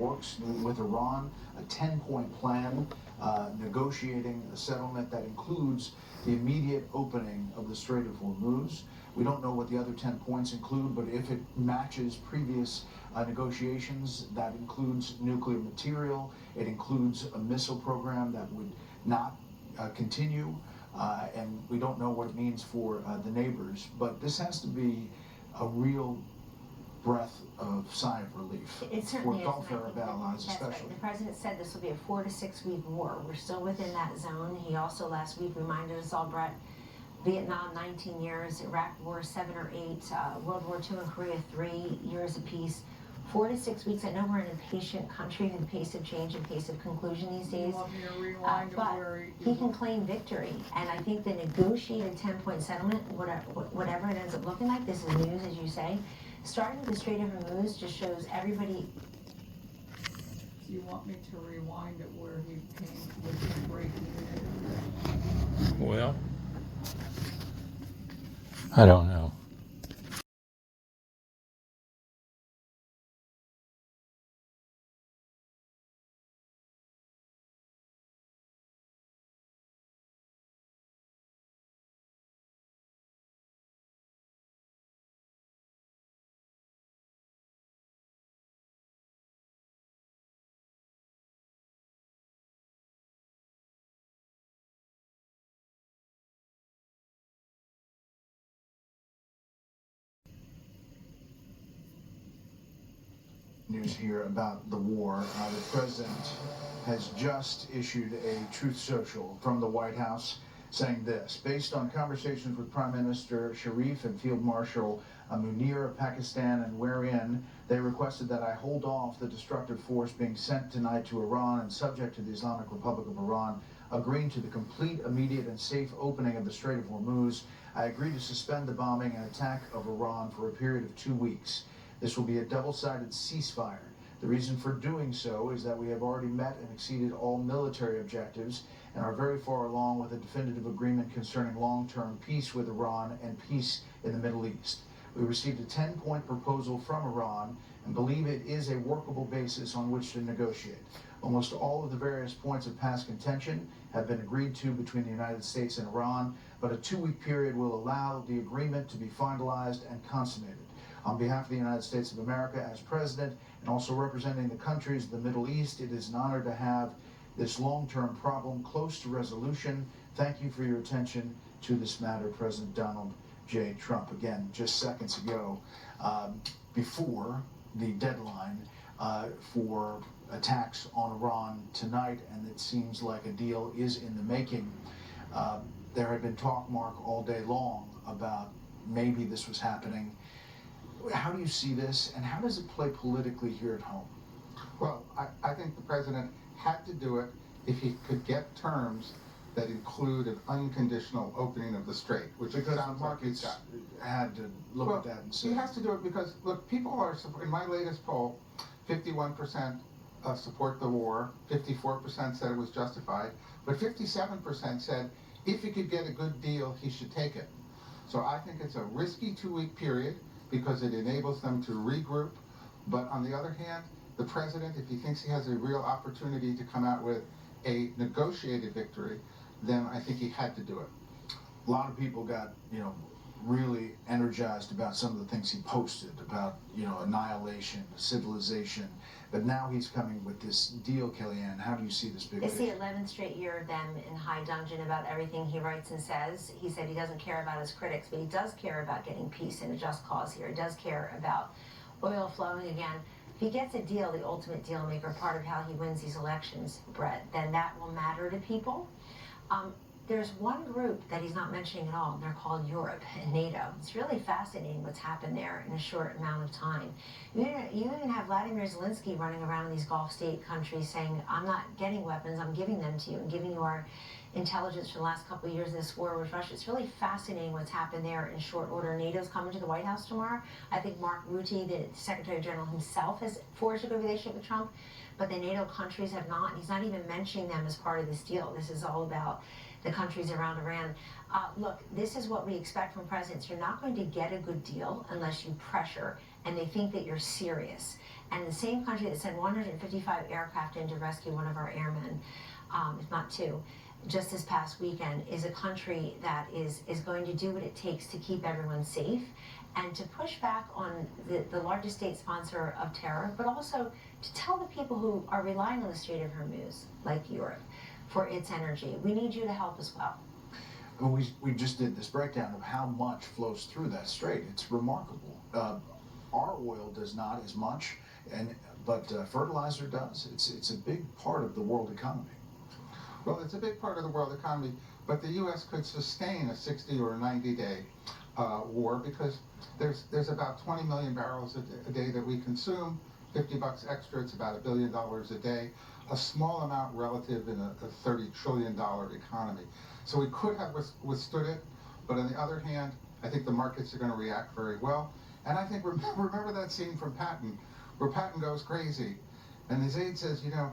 works with Iran, a 10-point plan negotiating a settlement that includes the immediate opening of the Strait of Hormuz. We don't know what the other 10 points include, but if it matches previous negotiations, that includes nuclear material, it includes a missile program that would not continue, and we don't know what it means for the neighbors. But this has to be a real breath of sigh of relief for Gulf Arab allies especially. Right. The president said this will be a 4 to 6 week war. We're still within that zone. He also last week reminded us all, Brett, Vietnam 19 years, Iraq War 7 or 8, World War II and Korea 3 years apiece. 4 to 6 weeks. I know we're an impatient country in the pace of change and pace of conclusion these days. But he can claim victory, and I think the negotiated 10-point settlement, whatever it ends up looking like, this is news, as you say. Starting with the Strait of Hormuz just shows everybody. Do you want me to rewind it where he came with the breaking news? Well, I don't know. News here about the war. The president has just issued a truth social from the White House saying this: based on conversations with Prime Minister Sharif and Field Marshal Munir of Pakistan, and wherein they requested that I hold off the destructive force being sent tonight to Iran and subject to the Islamic Republic of Iran, agreeing to the complete, immediate, and safe opening of the Strait of Hormuz, I agree to suspend the bombing and attack of Iran for a period of 2 weeks. This will be a double-sided ceasefire. The reason for doing so is that we have already met and exceeded all military objectives and are very far along with a definitive agreement concerning long-term peace with Iran and peace in the Middle East. We received a 10-point proposal from Iran and believe it is a workable basis on which to negotiate. Almost all of the various points of past contention have been agreed to between the United States and Iran, but a 2-week period will allow the agreement to be finalized and consummated. On behalf of the United States of America as president and also representing the countries of the Middle East, it is an honor to have this long-term problem close to resolution. Thank you for your attention to this matter, President Donald J. Trump. Again, just seconds ago, before the deadline for attacks on Iran tonight, and it seems like a deal is in the making. There had been talk, Mark, all day long about maybe this was happening. How do you see this, and how does it play politically here at home? Well, I think the president had to do it if he could get terms that include an unconditional opening of the strait, which because the markets had to look at that and say. He has to do it because, look, people are, in my latest poll, 51% support the war, 54% said it was justified, but 57% said if he could get a good deal, he should take it. So I think it's a risky 2-week period because it enables them to regroup. But on the other hand, the president, if he thinks he has a real opportunity to come out with a negotiated victory, then I think he had to do it. A lot of people got, really energized about some of the things he posted about, annihilation, civilization. But now he's coming with this deal, Kellyanne. How do you see this big It's picture? the 11th straight year of them in high dudgeon about everything he writes and says. He said he doesn't care about his critics, but he does care about getting peace and a just cause here. He does care about oil flowing again. If he gets a deal, the ultimate deal maker, part of how he wins these elections, Brett, then that will matter to people. There's one group that he's not mentioning at all, and they're called Europe and NATO. It's really fascinating what's happened there in a short amount of time. You even have Vladimir Zelensky running around in these Gulf state countries saying, I'm not getting weapons, I'm giving them to you, and giving you our intelligence for the last couple of years in this war with Russia. It's really fascinating what's happened there in short order. NATO's coming to the White House tomorrow. I think Mark Rutte, the Secretary General himself, has forged a good relationship with Trump, but the NATO countries have not. He's not even mentioning them as part of this deal. This is all about the countries around Iran. Look, this is what we expect from presidents. You're not going to get a good deal unless you pressure and they think that you're serious. And the same country that sent 155 aircraft in to rescue one of our airmen, if not two, just this past weekend, is a country that is going to do what it takes to keep everyone safe and to push back on the largest state sponsor of terror, but also to tell the people who are relying on the Strait of Hormuz, like Europe, for its energy, we need you to help as well. We just did this breakdown of how much flows through that strait. It's remarkable. Our oil does not as much, but fertilizer does. It's a big part of the world economy. Well, it's a big part of the world economy, but the U.S. could sustain a 60 or 90-day war because there's about 20 million barrels a day that we consume. $50 extra, it's about $1 billion a day. A small amount relative in a $30 trillion economy. So we could have withstood it, but on the other hand, I think the markets are going to react very well. And I think, remember that scene from Patton, where Patton goes crazy, and his aide says, you know,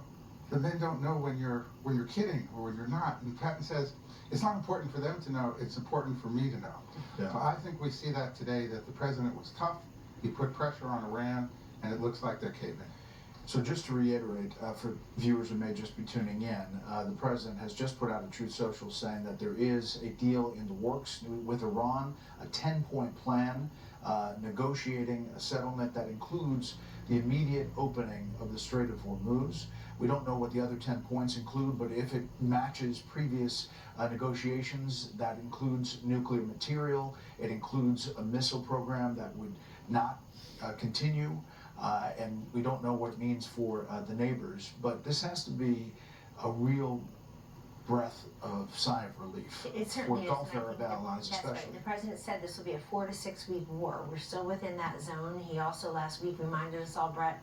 the men don't know when you're kidding or when you're not. And Patton says, it's not important for them to know, it's important for me to know. Yeah. So I think we see that today, that the president was tough, he put pressure on Iran, and it looks like they're caving. So just to reiterate, for viewers who may just be tuning in, the president has just put out a Truth Social saying that there is a deal in the works with Iran, a 10-point plan, negotiating a settlement that includes the immediate opening of the Strait of Hormuz. We don't know what the other 10 points include, but if it matches previous negotiations, that includes nuclear material, it includes a missile program that would not continue. And we don't know what it means for the neighbors, but this has to be a real breath of sigh of relief It for certainly is. Gulf And I Arab think allies that's especially. right. The president said this will be a 4 to 6 week war. We're still within that zone. He also last week reminded us all, Brett,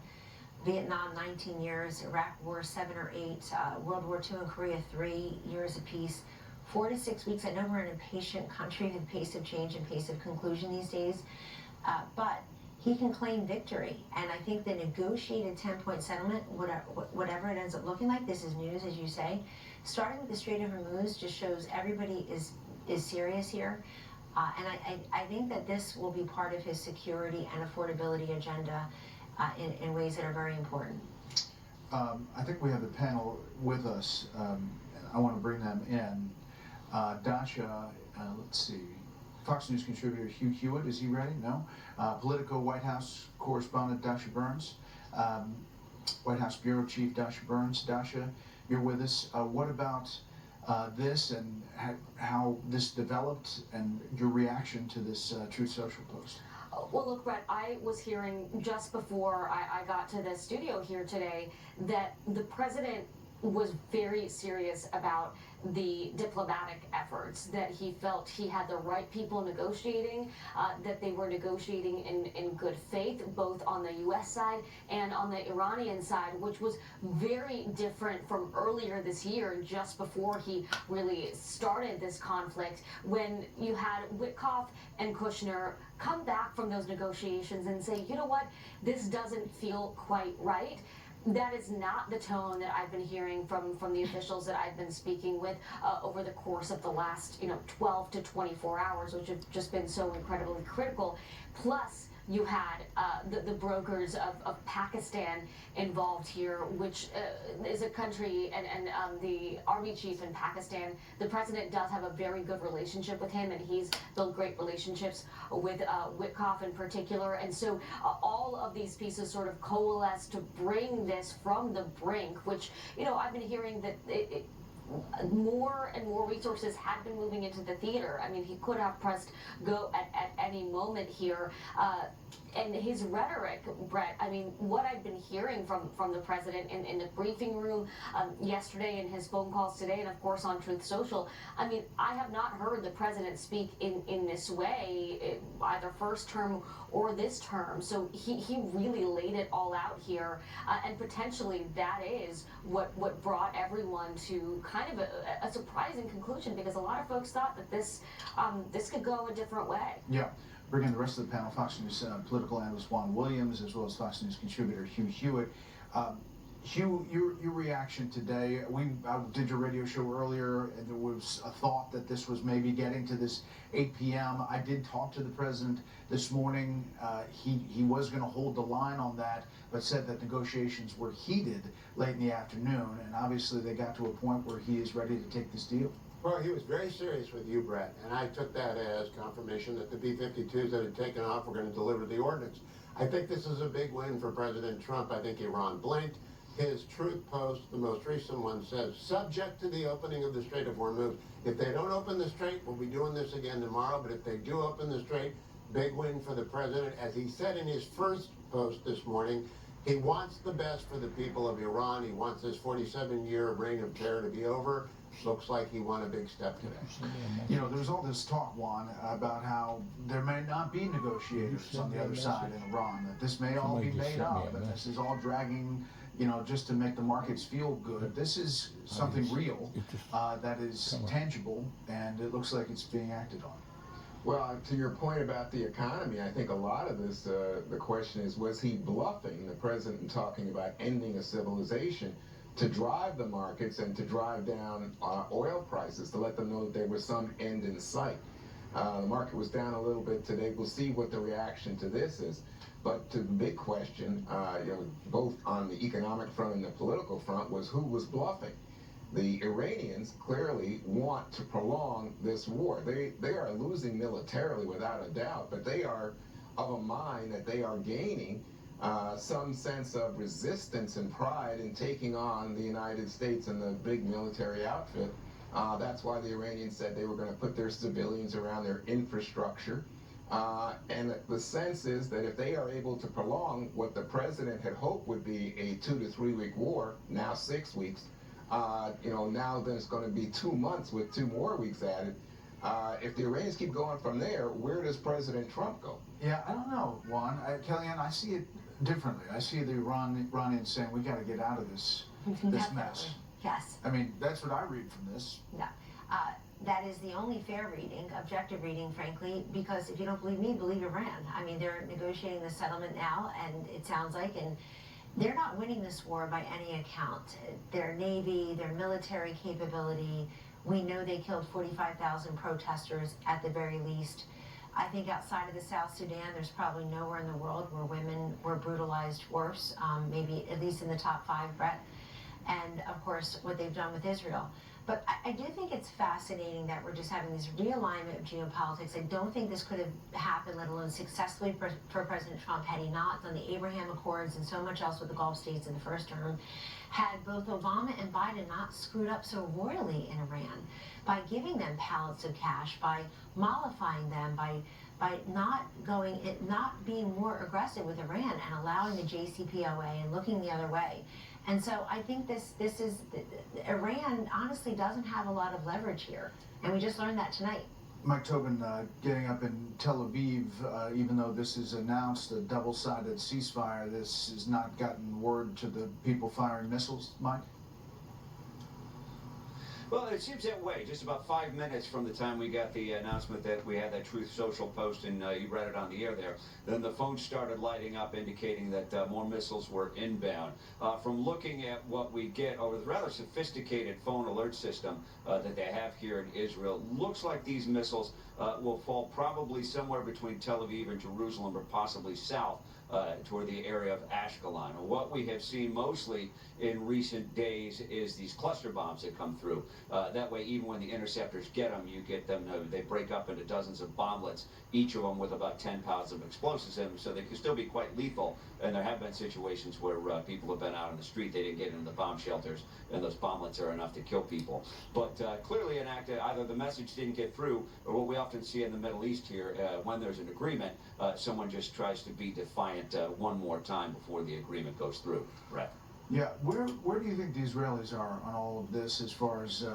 Vietnam 19 years, Iraq War 7 or 8, World War II and Korea 3 years apiece. 4 to 6 weeks. I know we're an impatient country with pace of change and pace of conclusion these days, but he can claim victory. And I think the negotiated 10-point settlement, whatever it ends up looking like, this is news, as you say, starting with the Strait of Hormuz just shows everybody is serious here. And I think that this will be part of his security and affordability agenda in ways that are very important. I think we have the panel with us. I want to bring them in. Dasha, let's see. Fox News contributor Hugh Hewitt, is he ready? No. Politico White House correspondent Dasha Burns. White House Bureau Chief Dasha Burns. Dasha, you're with us. What about this and how this developed and your reaction to this Truth Social post? Well, look, Brett, I was hearing just before I got to the studio here today that the president was very serious about the diplomatic efforts, that he felt he had the right people negotiating, that they were negotiating in good faith, both on the U.S. side and on the Iranian side, which was very different from earlier this year, just before he really started this conflict, when you had Witkoff and Kushner come back from those negotiations and say, you know what, this doesn't feel quite right. That is not the tone that I've been hearing from the officials that I've been speaking with over the course of the last 12 to 24 hours, which have just been so incredibly critical. Plus, you had the brokers of Pakistan involved here, which is a country, and the army chief in Pakistan, the president does have a very good relationship with him, and he's built great relationships with Witkoff in particular. And so all of these pieces sort of coalesce to bring this from the brink, which, I've been hearing that more and more resources had been moving into the theater. I mean, he could have pressed go at any moment here. And his rhetoric, Brett, I mean, what I've been hearing from the president in the briefing room yesterday, and his phone calls today, and of course on Truth Social, I mean, I have not heard the president speak in this way, either first term or this term. So he really laid it all out here, and potentially that is what brought everyone to kind of a surprising conclusion, because a lot of folks thought that this could go a different way. Yeah. Bring in the rest of the panel, Fox News political analyst Juan Williams, as well as Fox News contributor Hugh Hewitt. Hugh, your reaction today, I did your radio show earlier, and there was a thought that this was maybe getting to this 8 p.m. I did talk to the president this morning. He was going to hold the line on that, but said that negotiations were heated late in the afternoon, and obviously they got to a point where he is ready to take this deal. Well, he was very serious with you, Brett, and I took that as confirmation that the B-52s that had taken off were going to deliver the ordnance. I think this is a big win for President Trump. I think Iran blinked. His truth post, the most recent one, says, subject to the opening of the Strait of Hormuz. If they don't open the strait, we'll be doing this again tomorrow, but if they do open the strait, big win for the president. As he said in his first post this morning, he wants the best for the people of Iran. He wants this 47-year reign of terror to be over. Looks like he won a big step today. You know, there's all this talk, Juan, about how there may not be negotiators on the other side in Iran, that this may all be made up, and this is all dragging, you know, just to make the markets feel good. This is something real that is tangible, and it looks like it's being acted on. Well, to your point about the economy, I think a lot of this, the question is, was he bluffing, the president, in talking about ending a civilization, to drive the markets and to drive down oil prices, to let them know that there was some end in sight? The market was down a little bit today. We'll see what the reaction to this is. But to the big question, you know, both on the economic front and the political front, was who was bluffing. The Iranians clearly want to prolong this war. They are losing militarily without a doubt, but they are of a mind that they are gaining some sense of resistance and pride in taking on the United States and the big military outfit. That's why the Iranians said they were going to put their civilians around their infrastructure. And the sense is that if they are able to prolong what the president had hoped would be a 2 to 3 week war, now 6 weeks, you know, now there's going to be 2 months with 2 more weeks added. If the Iranians keep going from there, where does President Trump go? Yeah, I don't know, Juan. Kellyanne, I see it differently. I see the Iranians saying, we got to get out of this mess. Yes. I mean, that's what I read from this. No. That is the only fair reading, objective reading, frankly, because if you don't believe me, believe Iran. I mean, they're negotiating the settlement now, and it sounds like, and they're not winning this war by any account. Their navy, their military capability, we know they killed 45,000 protesters at the very least. I think outside of the South Sudan, there's probably nowhere in the world where women were brutalized worse, maybe at least in the top 5, Brett. And of course, what they've done with Israel. But I do think it's fascinating that we're just having this realignment of geopolitics. I don't think this could have happened, let alone successfully for President Trump, had he not done the Abraham Accords and so much else with the Gulf states in the first term, had both Obama and Biden not screwed up so royally in Iran by giving them pallets of cash, by mollifying them, by not being more aggressive with Iran and allowing the JCPOA and looking the other way. And so I think this is, Iran honestly doesn't have a lot of leverage here. And we just learned that tonight. Mike Tobin, getting up in Tel Aviv, even though this is announced a double-sided ceasefire, this has not gotten word to the people firing missiles, Mike? Well, it seems that way. Just about 5 minutes from the time we got the announcement that we had that Truth Social post, and you read it on the air there, then the phone started lighting up, indicating that more missiles were inbound. From looking at what we get over the rather sophisticated phone alert system that they have here in Israel, looks like these missiles will fall probably somewhere between Tel Aviv and Jerusalem, or possibly south toward the area of Ashkelon. What we have seen mostly in recent days is these cluster bombs that come through. That way, even when the interceptors get them, you get them, they break up into dozens of bomblets, each of them with about 10 pounds of explosives in them, so they can still be quite lethal. And there have been situations where people have been out on the street, they didn't get into the bomb shelters, and those bomblets are enough to kill people. But clearly an act, either the message didn't get through, or what we often see in the Middle East here, when there's an agreement, someone just tries to be defiant one more time before the agreement goes through. Right. Yeah, where do you think the Israelis are on all of this, as far as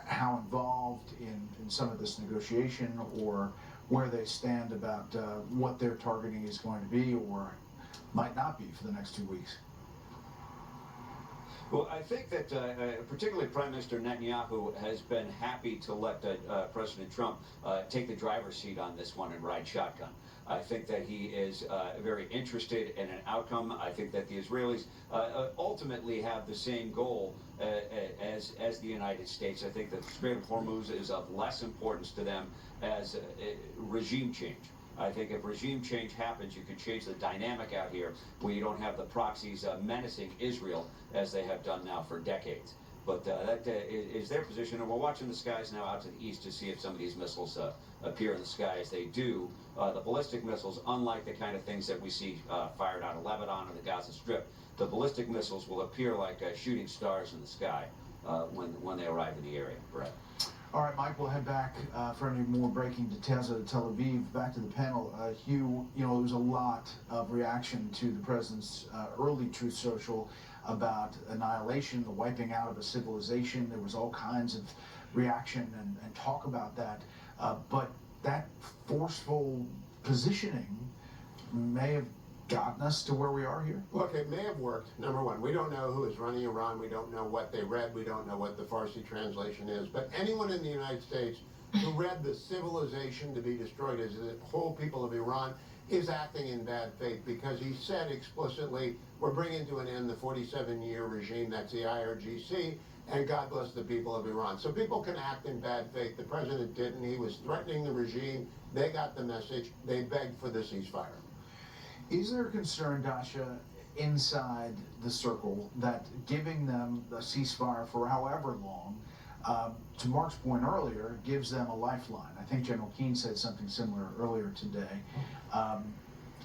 how involved in some of this negotiation, or where they stand about what their targeting is going to be or might not be for the next 2 weeks? Well, I think that particularly Prime Minister Netanyahu has been happy to let President Trump take the driver's seat on this one and ride shotgun. I think that he is very interested in an outcome. I think that the Israelis ultimately have the same goal as the United States. I think that the Strait of Hormuz is of less importance to them as regime change. I think if regime change happens, you can change the dynamic out here where you don't have the proxies menacing Israel as they have done now for decades. But that is their position, and we're watching the skies now out to the east to see if some of these missiles appear in the sky. As they do, the ballistic missiles, unlike the kind of things that we see fired out of Lebanon or the Gaza Strip, the ballistic missiles will appear like shooting stars in the sky when they arrive in the area. Brett. All right, Mike, we'll head back for any more breaking details out of Tel Aviv. Back to the panel. Hugh, there was a lot of reaction to the president's early Truth Social about annihilation, the wiping out of a civilization. There was all kinds of reaction and talk about that. But that forceful positioning may have gotten us to where we are here? Look, it may have worked. Number one, we don't know who is running Iran. We don't know what they read. We don't know what the Farsi translation is. But anyone in the United States who read the civilization to be destroyed as the whole people of Iran is acting in bad faith, because he said explicitly, we're bringing to an end the 47-year regime, that's the IRGC, and God bless the people of Iran. So people can act in bad faith. The president didn't. He was threatening the regime. They got the message. They begged for the ceasefire. Is there a concern, Dasha, inside the circle that giving them a ceasefire for however long, to Mark's point earlier, gives them a lifeline? I think General Keane said something similar earlier today.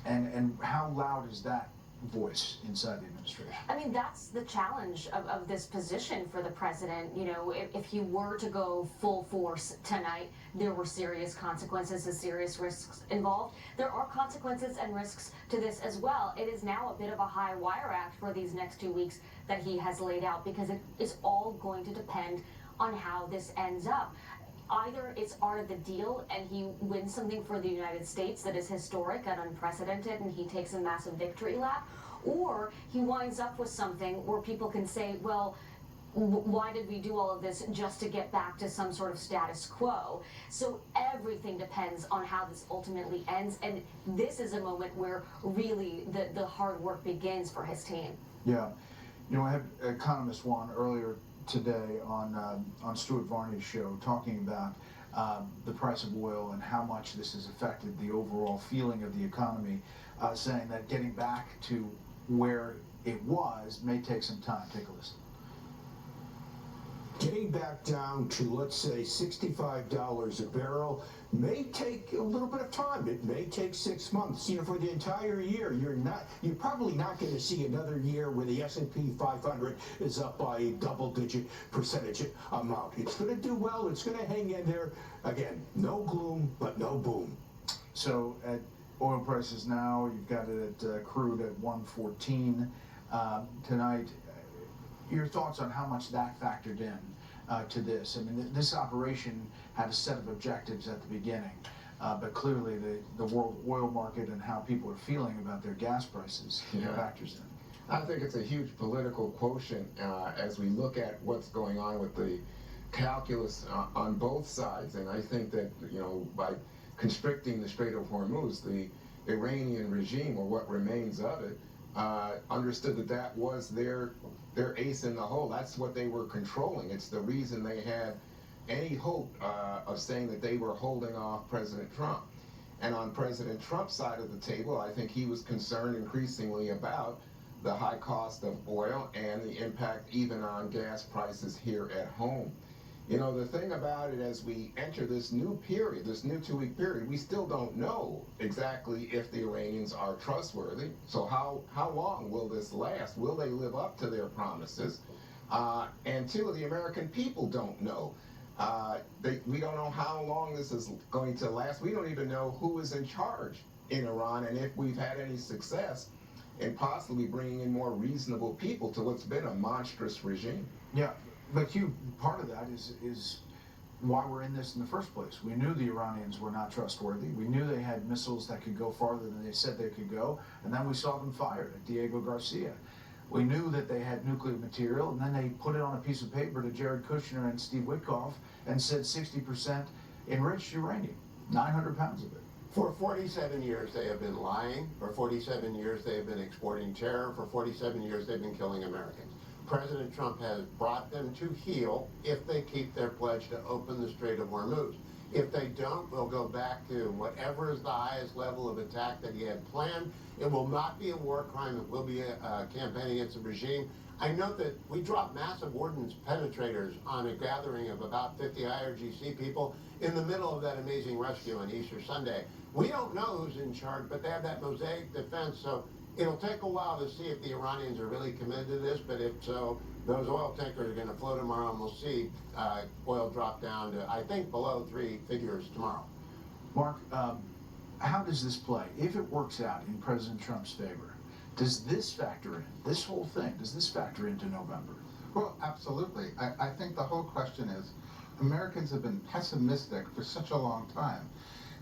And how loud is that voice inside the administration? I mean, that's the challenge of this position for the president. If he were to go full force tonight, there were serious consequences and serious risks involved. There are consequences and risks to this as well. It is now a bit of a high wire act for these next 2 weeks that he has laid out, because it is all going to depend on how this ends up. Either it's art of the deal and he wins something for the United States that is historic and unprecedented and he takes a massive victory lap, or he winds up with something where people can say, well, why did we do all of this just to get back to some sort of status quo? So everything depends on how this ultimately ends, and this is a moment where really the hard work begins for his team. Yeah. I had economist Juan earlier today on Stuart Varney's show talking about the price of oil and how much this has affected the overall feeling of the economy, saying that getting back to where it was may take some time. Take a listen. Getting back down to, let's say, $65 a barrel may take a little bit of time. It may take 6 months. For the entire year, you're probably not going to see another year where the S&P 500 is up by a double-digit percentage amount. It's going to do well. It's going to hang in there. Again, no gloom, but no boom. So at oil prices now, you've got it at crude at 114 tonight. Your thoughts on how much that factored in to this? I mean, this operation had a set of objectives at the beginning, but clearly the world oil market and how people are feeling about their gas prices factors in. I think it's a huge political quotient as we look at what's going on with the calculus on both sides, and I think that by constricting the Strait of Hormuz, the Iranian regime, or what remains of it, understood that was their ace in the hole. That's what they were controlling. It's the reason they had any hope of saying that they were holding off President Trump. And on President Trump's side of the table, I think he was concerned increasingly about the high cost of oil and the impact even on gas prices here at home. The thing about it, as we enter this new period, this new 2-week period, we still don't know exactly if the Iranians are trustworthy. So how long will this last? Will they live up to their promises? And two, the American people don't know. We don't know how long this is going to last. We don't even know who is in charge in Iran and if we've had any success in possibly bringing in more reasonable people to what's been a monstrous regime. Yeah. But Hugh, part of that is why we're in this in the first place. We knew the Iranians were not trustworthy. We knew they had missiles that could go farther than they said they could go, and then we saw them fired at Diego Garcia. We knew that they had nuclear material, and then they put it on a piece of paper to Jared Kushner and Steve Witkoff and said 60% enriched uranium, 900 pounds of it, For 47 years they have been lying. For 47 years they have been exporting terror. For 47 years they've been killing Americans. President Trump has brought them to heel if they keep their pledge to open the Strait of Hormuz. If they don't, we'll go back to whatever is the highest level of attack that he had planned. It will not be a war crime. It will be a campaign against the regime. I note that we dropped massive ordnance penetrators on a gathering of about 50 IRGC people in the middle of that amazing rescue on Easter Sunday. We don't know who's in charge, but they have that mosaic defense, so it'll take a while to see if the Iranians are really committed to this, but if so, those oil tankers are going to float tomorrow, and we'll see oil drop down to, I think, below 3 figures tomorrow. Mark, how does this play? If it works out in President Trump's favor, does this factor in, this whole thing, does this factor into November? Well, absolutely. I think the whole question is, Americans have been pessimistic for such a long time.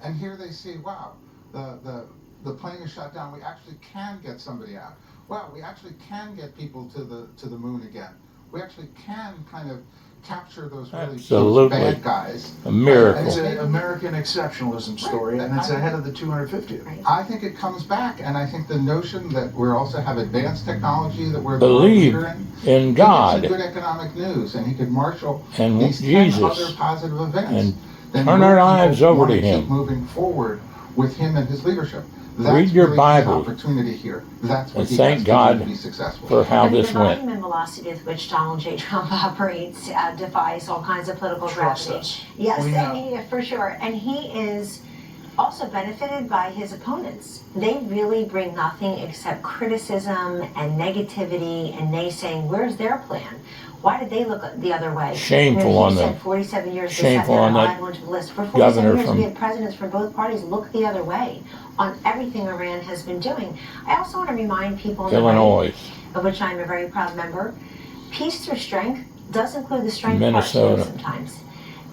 And here they see, wow, the plane is shut down. We actually can get somebody out. Wow, we actually can get people to the moon again. We actually can kind of capture those really those bad guys. A miracle. It's an American exceptionalism story, and it's ahead of the 250th. I think it comes back, and I think the notion that we also have advanced technology, that we're Believe the world leader in God. He gets some good economic news, and he could marshal and these Jesus 10 other positive events. and then turn our lives over to keep him. moving forward with him and his leadership. That's Read your really Bible the opportunity here. That's what and he thank has God to do to be successful. for how And this the went. volume and velocity with which Donald J. Trump operates defies all kinds of political Trust gravity. us. Yes, We know. yeah, for sure. And he is also benefited by his opponents. They really bring nothing except criticism and negativity and naysaying. Where's their plan? Why did they look the other way? Shameful he on said them. 47 years Shameful they sat on down and that add one to the list. For 47 governor years, from- we had presidents from both parties look the other way on everything Iran has been doing. I also want to remind people in the Illinois. right, of which I'm a very proud member, peace through strength does include the strength part Minnesota. too sometimes.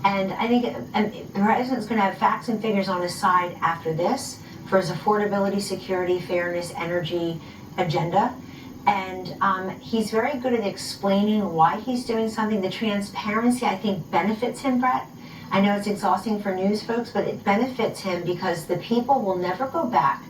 And I think the president's going to have facts and figures on his side after this for his affordability, security, fairness, energy agenda. And he's very good at explaining why he's doing something. The transparency, I think, benefits him, Brett. I know it's exhausting for news folks, but it benefits him because the people will never go back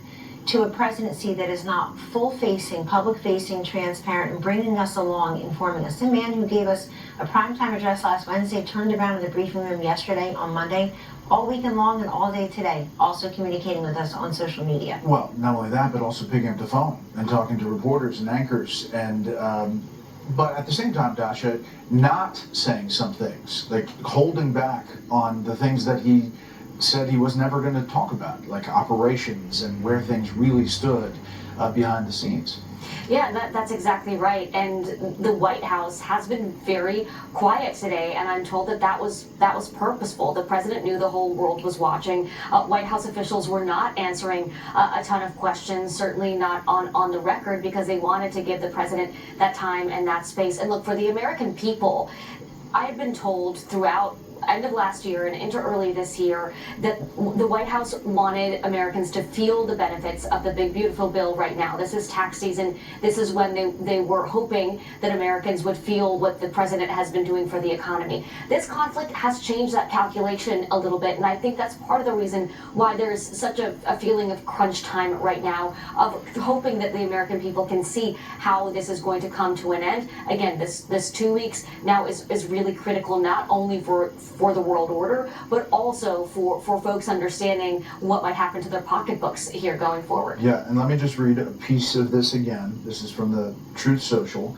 to a presidency that is not full-facing, public-facing, transparent, and bringing us along, informing us. The man who gave us a primetime address last Wednesday turned around in the briefing room yesterday on Monday, all weekend long and all day today, also communicating with us on social media. Well, not only that, but also picking up the phone and talking to reporters and anchors, and but at the same time, Dasha, not saying some things, like holding back on the things that he said he was never going to talk about, like operations and where things really stood behind the scenes. Yeah, that's exactly right. And the White House has been very quiet today, and I'm told that was purposeful. The president knew the whole world was watching. White House officials were not answering a ton of questions, certainly not on the record, because they wanted to give the president that time and that space. And look, for the American people, I had been told throughout end of last year and into early this year that the White House wanted Americans to feel the benefits of the big beautiful bill right now. This is tax season. This is when they were hoping that Americans would feel what the president has been doing for the economy. This conflict has changed that calculation a little bit, and I think that's part of the reason why there's such a feeling of crunch time right now, of hoping that the American people can see how this is going to come to an end. Again, this 2 weeks now is really critical, not only for the world order, but also for folks understanding what might happen to their pocketbooks here going forward. Yeah, and let me just read a piece of this again. This is from the Truth Social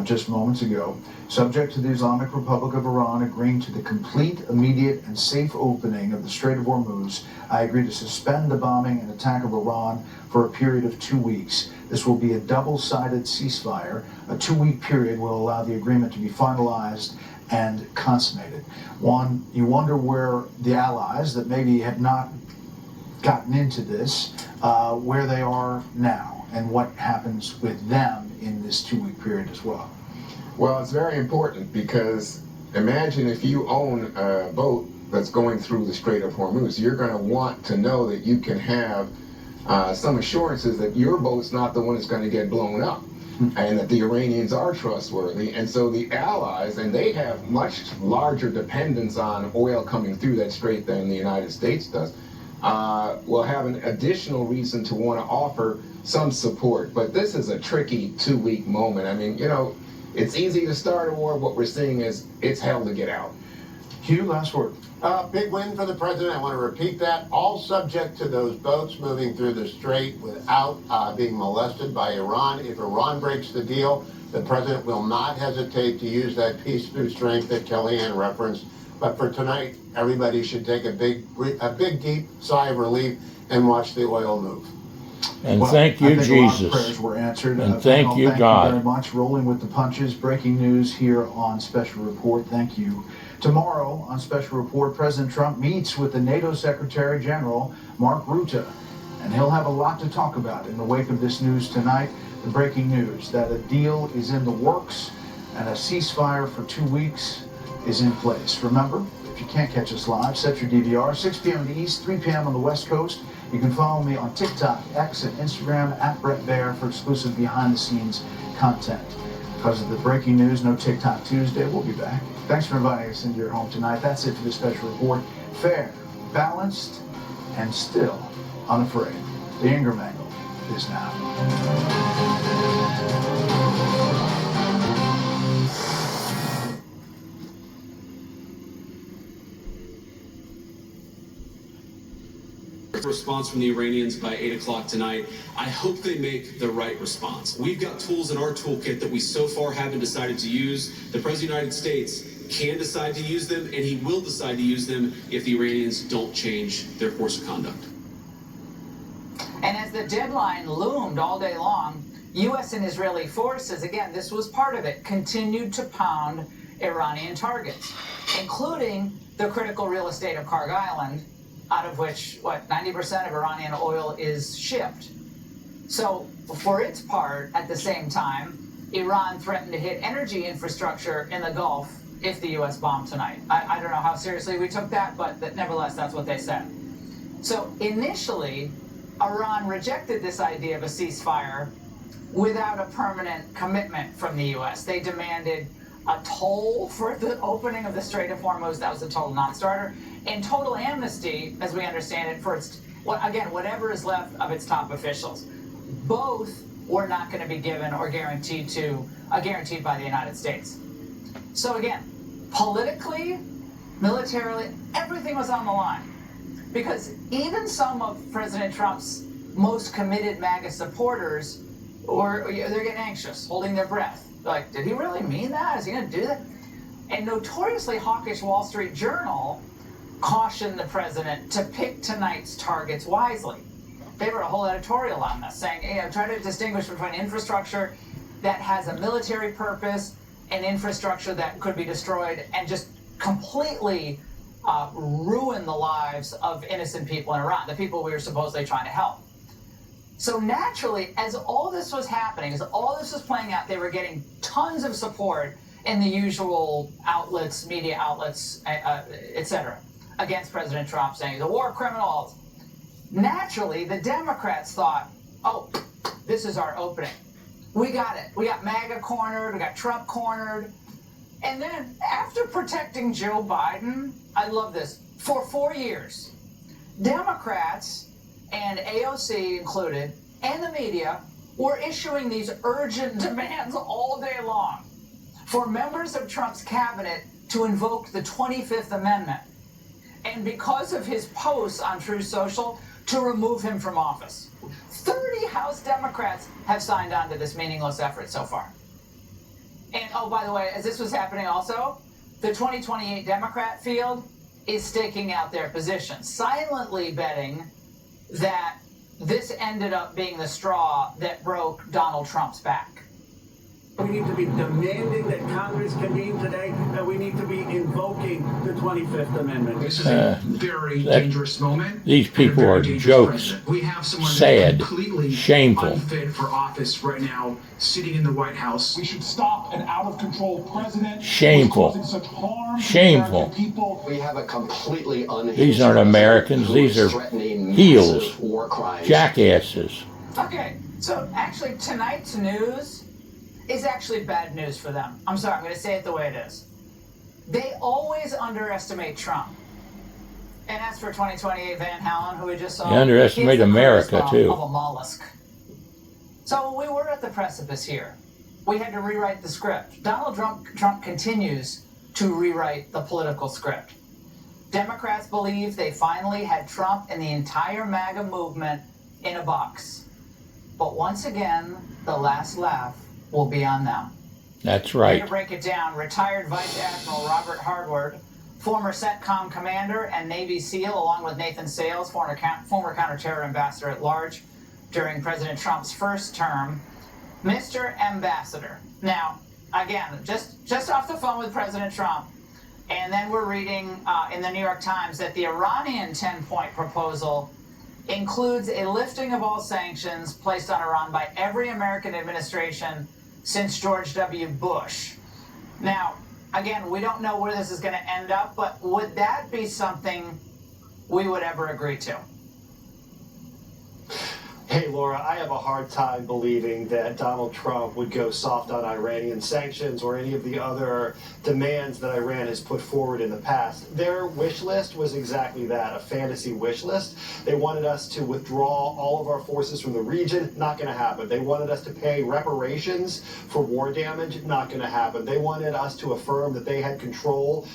just moments ago. Subject to the Islamic Republic of Iran agreeing to the complete, immediate, and safe opening of the Strait of Hormuz, I agree to suspend the bombing and attack of Iran for a period of 2 weeks. This will be a double-sided ceasefire. A 2-week period will allow the agreement to be finalized and consummated. One, you wonder where the allies that maybe have not gotten into this, where they are now, and what happens with them in this 2-week period as well. Well, it's very important because imagine if you own a boat that's going through the Strait of Hormuz. You're going to want to know that you can have some assurances that your boat's not the one that's going to get blown up, and that the Iranians are trustworthy. And so the allies, and they have much larger dependence on oil coming through that strait than the United States does, will have an additional reason to want to offer some support. But this is a tricky 2-week moment. I mean, you know, it's easy to start a war. What we're seeing is it's hell to get out. Hugh, last word. Big win for the president. I want to repeat that. All subject to those boats moving through the strait without being molested by Iran. If Iran breaks the deal, the president will not hesitate to use that peace through strength that Kellyanne referenced. But for tonight, everybody should take a big, deep sigh of relief and watch the oil move. And Well, thank you, I think a lot of Jesus. prayers were answered. And thank you, God. Thank you very much. Rolling with the punches. Breaking news here on Special Report. Thank you. Tomorrow on Special Report, President Trump meets with the NATO Secretary General, Mark Rutte, and he'll have a lot to talk about in the wake of this news tonight. The breaking news that a deal is in the works and a ceasefire for 2 weeks is in place. Remember, if you can't catch us live, set your DVR, 6 p.m. in the East, 3 p.m. on the West Coast. You can follow me on TikTok, X, and Instagram @BrettBaer for exclusive behind-the-scenes content. Because of the breaking news, no TikTok Tuesday. We'll be back. Thanks for inviting us into your home tonight. That's it for the Special Report. Fair, balanced, and still unafraid. The Ingram Angle is now. Response from the Iranians by 8 o'clock tonight. I hope they make the right response. We've got tools in our toolkit that we so far haven't decided to use. The President of the United States can decide to use them, and he will decide to use them if the Iranians don't change their course of conduct. And as the deadline loomed all day long, U.S. and Israeli forces, again, this was part of it, continued to pound Iranian targets, including the critical real estate of Kharg Island, out of which, 90% of Iranian oil is shipped. So, for its part, at the same time, Iran threatened to hit energy infrastructure in the Gulf if the U.S. bombed tonight. I don't know how seriously we took that, but nevertheless, that's what they said. So, initially, Iran rejected this idea of a ceasefire without a permanent commitment from the U.S. They demanded a toll for the opening of the Strait of Hormuz. That was a total non-starter. And total amnesty, as we understand it, for its, whatever is left of its top officials. Both were not going to be given or guaranteed by the United States. So again, politically, militarily, everything was on the line. Because even some of President Trump's most committed MAGA supporters, they're getting anxious, holding their breath. Like, did he really mean that? Is he going to do that? And notoriously hawkish Wall Street Journal cautioned the president to pick tonight's targets wisely. They wrote a whole editorial on this, saying, try to distinguish between infrastructure that has a military purpose and infrastructure that could be destroyed and just completely ruin the lives of innocent people in Iran, the people we were supposedly trying to help. So naturally, as all this was happening, as all this was playing out, they were getting tons of support in the usual outlets, media outlets, etc., against President Trump, saying he's a war criminal. Naturally, the Democrats thought, oh, this is our opening. We got it. We got MAGA cornered. We got Trump cornered. And then after protecting Joe Biden, I love this, for 4 years, Democrats, and AOC included, and the media, were issuing these urgent demands all day long for members of Trump's cabinet to invoke the 25th Amendment, and because of his posts on Truth Social, to remove him from office. 30 House Democrats have signed on to this meaningless effort so far. And, oh, by the way, as this was happening also, the 2028 Democrat field is staking out their position, silently betting that this ended up being the straw that broke Donald Trump's back. We need to be demanding that Congress convene today, that we need to be invoking the 25th Amendment. This is a very dangerous moment. These people are jokes. We have someone sad, completely shameful, unfit for office right now, sitting in the White House. We should stop an out-of-control president. Shameful. Who's causing such harm Shameful. to people. We have a completely unhinged These aren't Americans. These are heels, jackasses. Okay, so actually tonight's news is actually bad news for them. I'm sorry, I'm going to say it the way it is. They always underestimate Trump. And as for 2028 Van Halen, who we just saw, You underestimate he has the America, charisma too. of a mollusk. So we were at the precipice here. We had to rewrite the script. Donald Trump continues to rewrite the political script. Democrats believe they finally had Trump and the entire MAGA movement in a box. But once again, the last laugh will be on them. That's Here right. to break it down, retired Vice Admiral Robert Hardward, former CENTCOM commander and Navy SEAL, along with Nathan Sales, former counterterror ambassador at large during President Trump's first term. Mr. Ambassador. Now, again, just off the phone with President Trump, and then we're reading in the New York Times that the Iranian 10-point proposal includes a lifting of all sanctions placed on Iran by every American administration since George W. Bush. Now, again, we don't know where this is going to end up, but would that be something we would ever agree to? Hey, Laura, I have a hard time believing that Donald Trump would go soft on Iranian sanctions or any of the other demands that Iran has put forward in the past. Their wish list was exactly that, a fantasy wish list. They wanted us to withdraw all of our forces from the region, not going to happen. They wanted us to pay reparations for war damage, not going to happen. They wanted us to affirm that they had control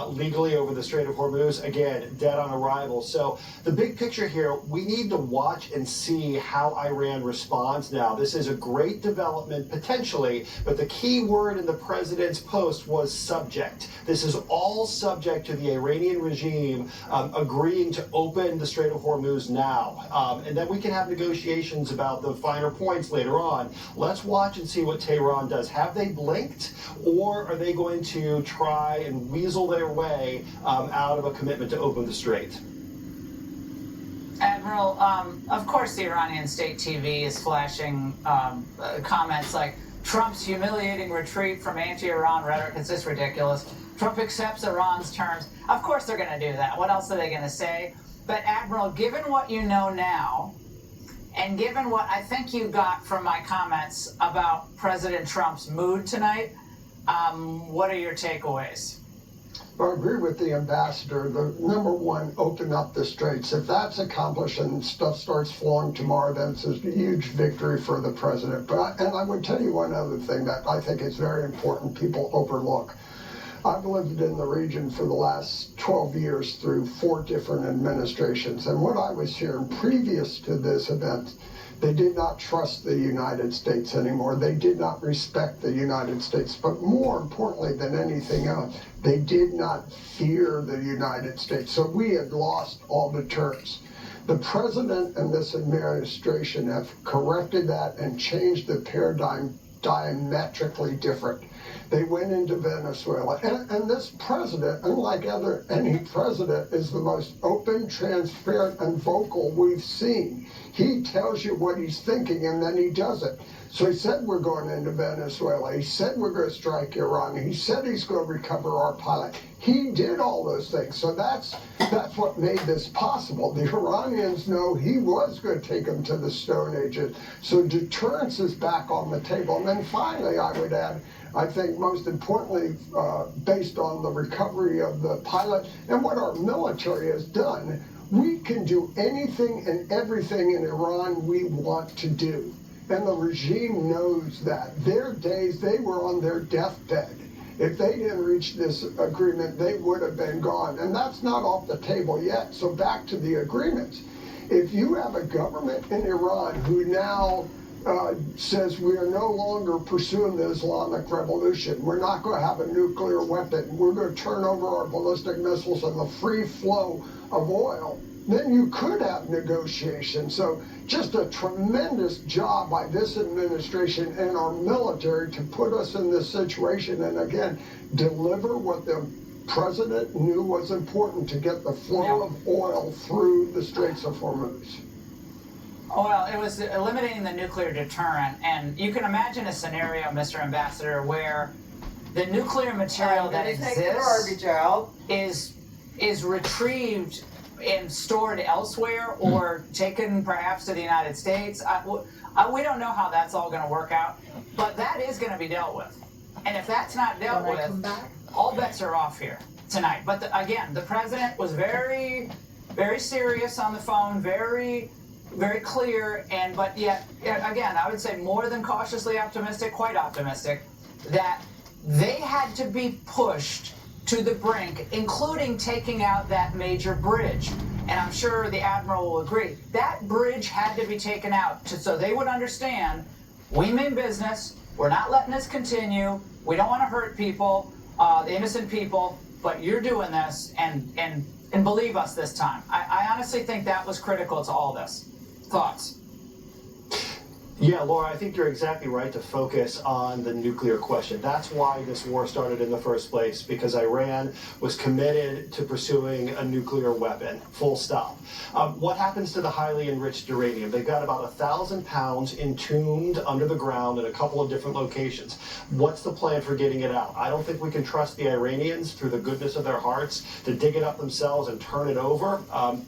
legally over the Strait of Hormuz, again, dead on arrival. So the big picture here, we need to watch and see how Iran responds now. This is a great development, potentially, but the key word in the president's post was subject. This is all subject to the Iranian regime agreeing to open the Strait of Hormuz now. And then we can have negotiations about the finer points later on. Let's watch and see what Tehran does. Have they blinked, or are they going to try and weasel their way out of a commitment to open the strait? Admiral, of course the Iranian state TV is flashing comments like, Trump's humiliating retreat from anti-Iran rhetoric is just ridiculous. Trump accepts Iran's terms. Of course they're going to do that. What else are they going to say? But Admiral, given what you know now, and given what I think you got from my comments about President Trump's mood tonight, what are your takeaways? I agree with the ambassador. The number one, open up the straits. If that's accomplished and stuff starts flowing tomorrow, then it's a huge victory for the president. And I would tell you one other thing that I think is very important people overlook. I've lived in the region for the last 12 years through 4 different administrations. And what I was hearing previous to this event, they did not trust the United States anymore. They did not respect the United States. But more importantly than anything else, they did not fear the United States. So we had lost all deterrence. The president and this administration have corrected that and changed the paradigm diametrically different. They went into Venezuela. And this president, unlike any president, is the most open, transparent, and vocal we've seen. He tells you what he's thinking, and then he does it. So he said we're going into Venezuela. He said we're going to strike Iran. He said he's going to recover our pilot. He did all those things. So that's what made this possible. The Iranians know he was going to take them to the Stone Ages. So deterrence is back on the table. And then finally, I would add, I think most importantly, based on the recovery of the pilot and what our military has done, we can do anything and everything in Iran we want to do. And the regime knows that. Their days, they were on their deathbed. If they didn't reach this agreement, they would have been gone. And that's not off the table yet. So back to the agreements. If you have a government in Iran who now says we are no longer pursuing the Islamic Revolution, we're not going to have a nuclear weapon, we're going to turn over our ballistic missiles and the free flow of oil, then you could have negotiations. So just a tremendous job by this administration and our military to put us in this situation and again, deliver what the president knew was important to get the flow of oil through the Straits of Hormuz. Well, it was eliminating the nuclear deterrent, and you can imagine a scenario, Mr. Ambassador, where the nuclear material that exists is retrieved and stored elsewhere or taken perhaps to the United States. We don't know how that's all going to work out, but that is going to be dealt with. And if that's not dealt with, all bets are off here. tonight. But again, the president was very, very serious on the phone, very clear, but yet, again, I would say more than cautiously optimistic, quite optimistic, that they had to be pushed to the brink, including taking out that major bridge. And I'm sure the Admiral will agree. That bridge had to be taken out so they would understand, we mean business, we're not letting this continue, we don't want to hurt people, the innocent people, but you're doing this, and believe us this time. I honestly think that was critical to all this. Thoughts? Yeah, Laura, I think you're exactly right to focus on the nuclear question. That's why this war started in the first place, because Iran was committed to pursuing a nuclear weapon, full stop. What happens to the highly enriched uranium? They've got about 1,000 pounds entombed under the ground in a couple of different locations. What's the plan for getting it out? I don't think we can trust the Iranians, through the goodness of their hearts, to dig it up themselves and turn it over.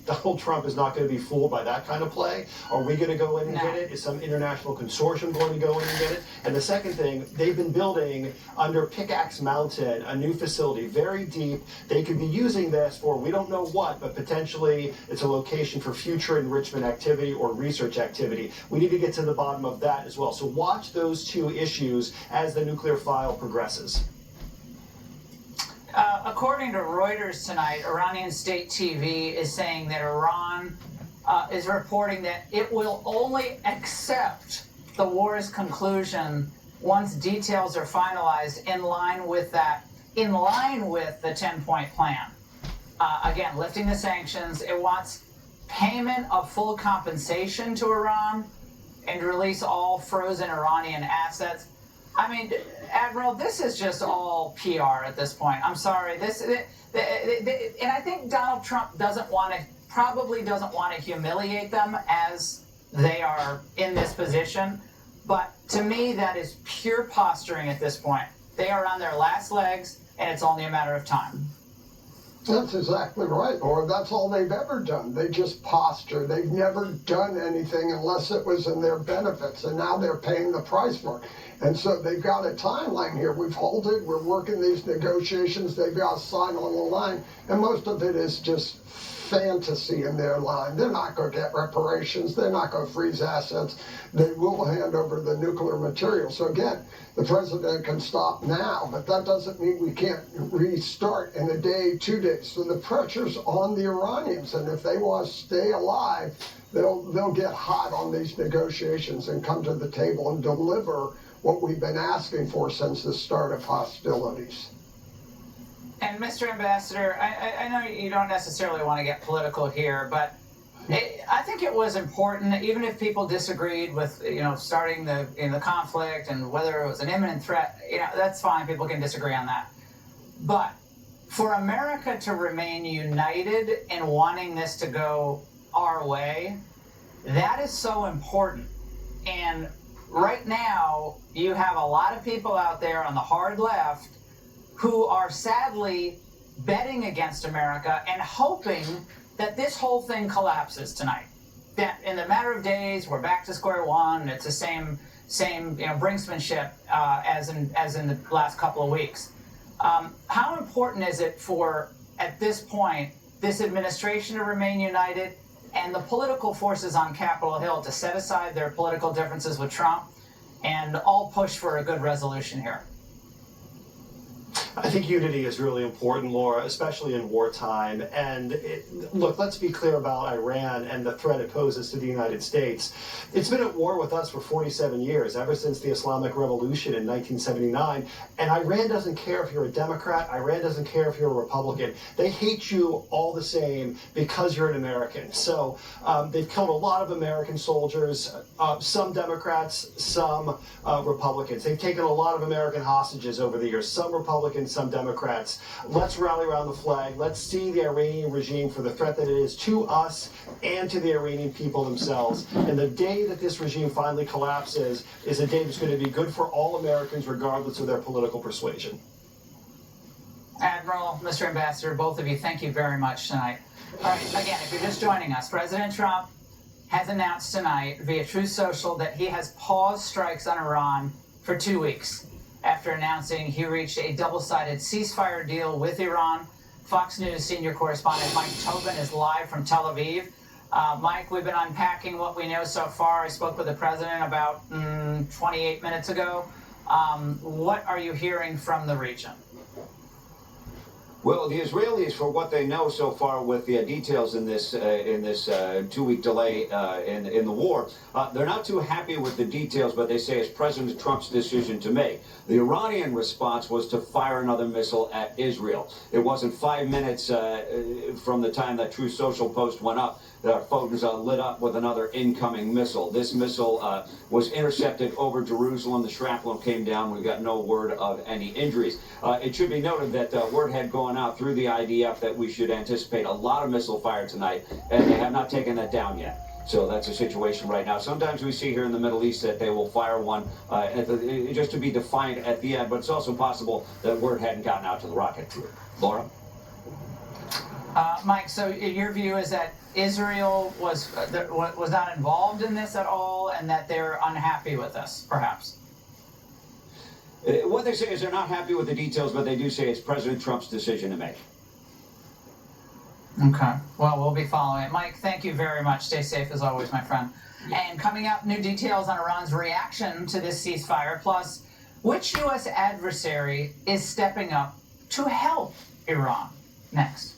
Donald Trump is not going to be fooled by that kind of play. Are we going to go in and get it? Is some international consortium going to go in and get it? And the second thing, they've been building under Pickaxe Mountain a new facility, very deep. They could be using this for we don't know what, but potentially it's a location for future enrichment activity or research activity. We need to get to the bottom of that as well. So watch those two issues as the nuclear file progresses. According to Reuters tonight, Iranian state TV is saying that Iran is reporting that it will only accept the war's conclusion once details are finalized in line with the 10-point plan. Again, lifting the sanctions. It wants payment of full compensation to Iran and release all frozen Iranian assets. I mean, Admiral, this is just all PR at this point. I'm sorry. And I think Donald Trump probably doesn't want to humiliate them as they are in this position. But to me, that is pure posturing at this point. They are on their last legs, and it's only a matter of time. That's exactly right, Laura. That's all they've ever done. They just posture. They've never done anything unless it was in their benefits, and now they're paying the price for it. And so they've got a timeline here. We've halted. We're working these negotiations. They've got a sign on the line, and most of it is just fantasy in their line. They're not going to get reparations. They're not going to freeze assets. They will hand over the nuclear material. So again, the president can stop now, but that doesn't mean we can't restart in a day, 2 days. So the pressure's on the Iranians, and if they want to stay alive, they'll get hot on these negotiations and come to the table and deliver what we've been asking for since the start of hostilities. And Mr. Ambassador, I know you don't necessarily want to get political here, but I think it was important, even if people disagreed with, starting the conflict and whether it was an imminent threat, that's fine. People can disagree on that. But for America to remain united in wanting this to go our way, that is so important. And right now, you have a lot of people out there on the hard left who are sadly betting against America and hoping that this whole thing collapses tonight. That in a matter of days, we're back to square one, and it's the same brinksmanship as in the last couple of weeks. How important is it for, at this point, this administration to remain united and the political forces on Capitol Hill to set aside their political differences with Trump and all push for a good resolution here? I think unity is really important, Laura, especially in wartime. And look, let's be clear about Iran and the threat it poses to the United States. It's been at war with us for 47 years, ever since the Islamic Revolution in 1979. And Iran doesn't care if you're a Democrat. Iran doesn't care if you're a Republican. They hate you all the same because you're an American. So they've killed a lot of American soldiers, some Democrats, some Republicans. They've taken a lot of American hostages over the years, some Republicans, some Democrats. Let's rally around the flag. Let's see the Iranian regime for the threat that it is to us and to the Iranian people themselves. And the day that this regime finally collapses is a day that's going to be good for all Americans, regardless of their political persuasion. Admiral, Mr. Ambassador, both of you, thank you very much tonight. All right, again, if you're just joining us, President Trump has announced tonight via Truth Social that he has paused strikes on Iran for 2 weeks. After announcing he reached a double-sided ceasefire deal with Iran. Fox News senior correspondent Mike Tobin is live from Tel Aviv. Mike, we've been unpacking what we know so far. I spoke with the president about 28 minutes ago. What are you hearing from the region? Well, the Israelis, for what they know so far with the details in this 2-week delay in the war, they're not too happy with the details, but they say it's President Trump's decision to make. The Iranian response was to fire another missile at Israel. It wasn't 5 minutes from the time that Truth Social post went up that our phones lit up with another incoming missile. This missile was intercepted over Jerusalem. The shrapnel came down. We've got no word of any injuries. It should be noted that word had gone out through the IDF that we should anticipate a lot of missile fire tonight, and they have not taken that down yet. So that's a situation right now. Sometimes we see here in the Middle East that they will fire one just to be defiant at the end, but it's also possible that word hadn't gotten out to the rocket crew. Laura? Mike, so your view is that Israel was not involved in this at all, and that they're unhappy with this, perhaps? What they say is they're not happy with the details, but they do say it's President Trump's decision to make. Okay. Well, we'll be following it. Mike, thank you very much. Stay safe as always, my friend. And coming up, new details on Iran's reaction to this ceasefire, plus which U.S. adversary is stepping up to help Iran. Next.